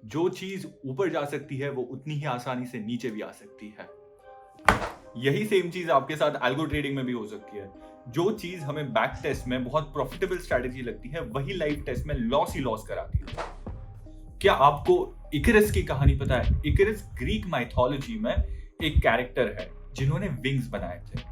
जो चीज ऊपर जा सकती है वो उतनी ही आसानी से नीचे भी आ सकती है। यही सेम चीज आपके साथ एल्गो ट्रेडिंग में भी हो सकती है। जो चीज हमें बैक टेस्ट में बहुत प्रॉफिटेबल स्ट्रेटेजी लगती है वही लाइव टेस्ट में लॉस ही लॉस कराती है। क्या आपको इकरस की कहानी पता है? इकरस ग्रीक माइथोलॉजी में एक कैरेक्टर है जिन्होंने विंग्स बनाए थे।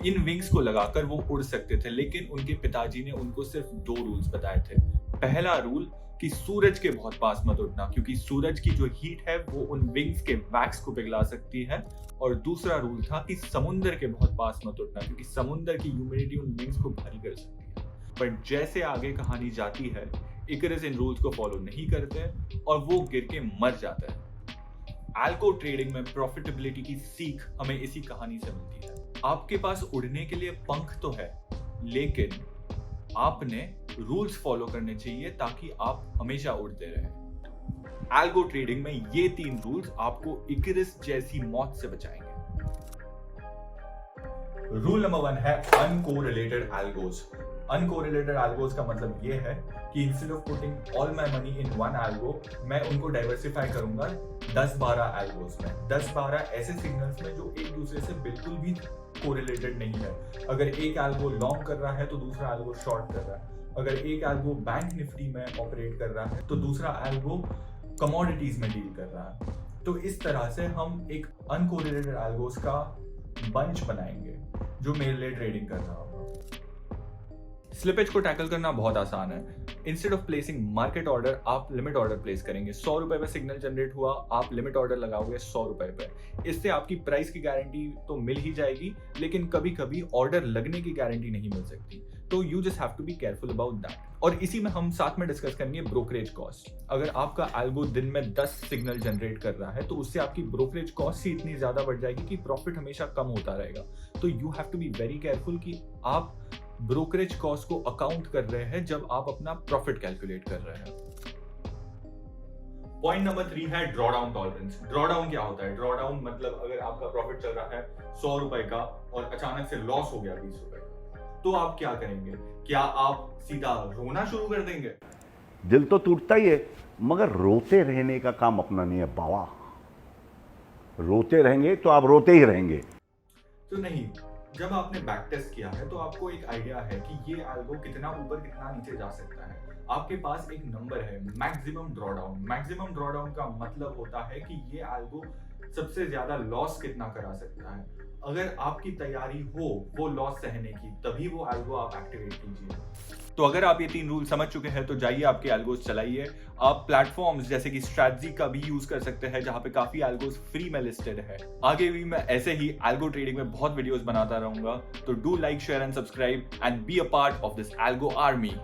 इन विंग्स को लगाकर वो उड़ सकते थे, लेकिन उनके पिताजी ने उनको सिर्फ 2 रूल्स बताए थे। पहला रूल कि सूरज के बहुत पास मत उड़ना, क्योंकि सूरज की जो हीट है वो उन विंग्स के वैक्स को पिघला सकती है। और दूसरा रूल था कि समुंदर के बहुत पास मत उड़ना, क्योंकि समुंदर की ह्यूमिडिटी उन विंग्स को भारी कर सकती है। पर जैसे आगे कहानी जाती है, इकरस इन रूल्स को फॉलो नहीं करते और वो गिर के मर जाता है। एल्गो ट्रेडिंग में प्रॉफिटेबिलिटी की सीख हमें इसी कहानी से मिलती है। आपके पास उड़ने के लिए पंख तो है, लेकिन आपने रूल्स फॉलो करने चाहिए ताकि आप हमेशा उड़ते रहें। एल्गो ट्रेडिंग में ये 3 रूल्स आपको इकरस जैसी मौत से बचाएंगे। रूल नंबर 1 है अनकोरिलेटेड एल्गोज। अनकोरिलेटेड एल्गोज का मतलब ये है कि instead of putting all my money in one algo, मैं उनको डाइवर्सिफाई करूंगा 10-12 एल्गोज में, 10-12 ऐसे सिग्नल्स में जो एक दूसरे से बिल्कुल भी कोरिलेटेड नहीं है। अगर एक एल्गो लॉन्ग कर रहा है तो दूसरा एल्गो शॉर्ट कर रहा है। अगर एक एल्गो बैंक निफ्टी में ऑपरेट कर रहा है तो दूसरा एल्गो कमोडिटीज में डील कर रहा है। तो इस तरह से हम एक अनकोरिलेटेड एल्गोज का बंच बनाएंगे जो मेरे लिए ट्रेडिंग कर रहा होगा। स्लिपेज को टैकल करना बहुत आसान है। Instead of placing market order, आप लिमिट ऑर्डर प्लेस करेंगे। 100 रुपए पे सिग्नल जनरेट हुआ, आप लिमिट ऑर्डर लगाओगे 100 रुपए पे। इससे आपकी प्राइस की गारंटी तो मिल ही जाएगी, लेकिन कभी कभी ऑर्डर लगने की गारंटी नहीं मिल सकती। तो you just have to be careful about that. और इसी में हम साथ में डिस्कस करेंगे ब्रोकरेज कॉस्ट। अगर आपका एल्गो दिन में 10 सिग्नल जनरेट कर रहा है तो उससे आपकी ब्रोकरेज कॉस्ट ही इतनी ज्यादा बढ़ जाएगी कि प्रॉफिट हमेशा कम होता रहेगा। तो you have to be very careful कि आप ब्रोकरेज कॉस्ट को अकाउंट कर रहे हैं जब आप अपना प्रॉफिट कैलकुलेट कर रहे हैं। पॉइंट नंबर 3 है ड्रॉडाउन टॉलरेंस। ड्रॉडाउन क्या होता है? ड्रॉडाउन मतलब अगर आपका प्रॉफिट चल रहा है 100 रुपए का और अचानक से लॉस हो गया 20 रुपए का, तो आप क्या करेंगे? क्या आप सीधा रोना शुरू कर देंगे? दिल तो टूटता ही है, मगर रोते रहने का काम अपना नहीं है बाबा। रोते रहेंगे तो आप रोते ही रहेंगे। तो नहीं, जब आपने बैक टेस्ट किया है तो आपको एक आइडिया है कि ये एल्गो कितना ऊपर कितना नीचे जा सकता है। आपके पास एक नंबर है मैक्सिमम ड्रॉडाउन। मैक्सिमम ड्रॉडाउन का मतलब होता है कि ये एल्गो सबसे ज्यादा लॉस कितना करा सकता है। अगर आपकी तैयारी हो वो लॉस सहने की, तभी वो एल्गो आप एक्टिवेट कीजिए। तो अगर आप ये 3 रूल समझ चुके हैं तो जाइए आपके एल्गोस चलाइए। आप प्लेटफॉर्म्स जैसे कि स्ट्रैटजी का भी यूज कर सकते हैं, जहां पे काफी एल्गोस फ्री में लिस्टेड है। आगे भी मैं ऐसे ही एल्गो ट्रेडिंग में बहुत वीडियोस बनाता रहूंगा। तो do like, share and subscribe and be a part of this algo army.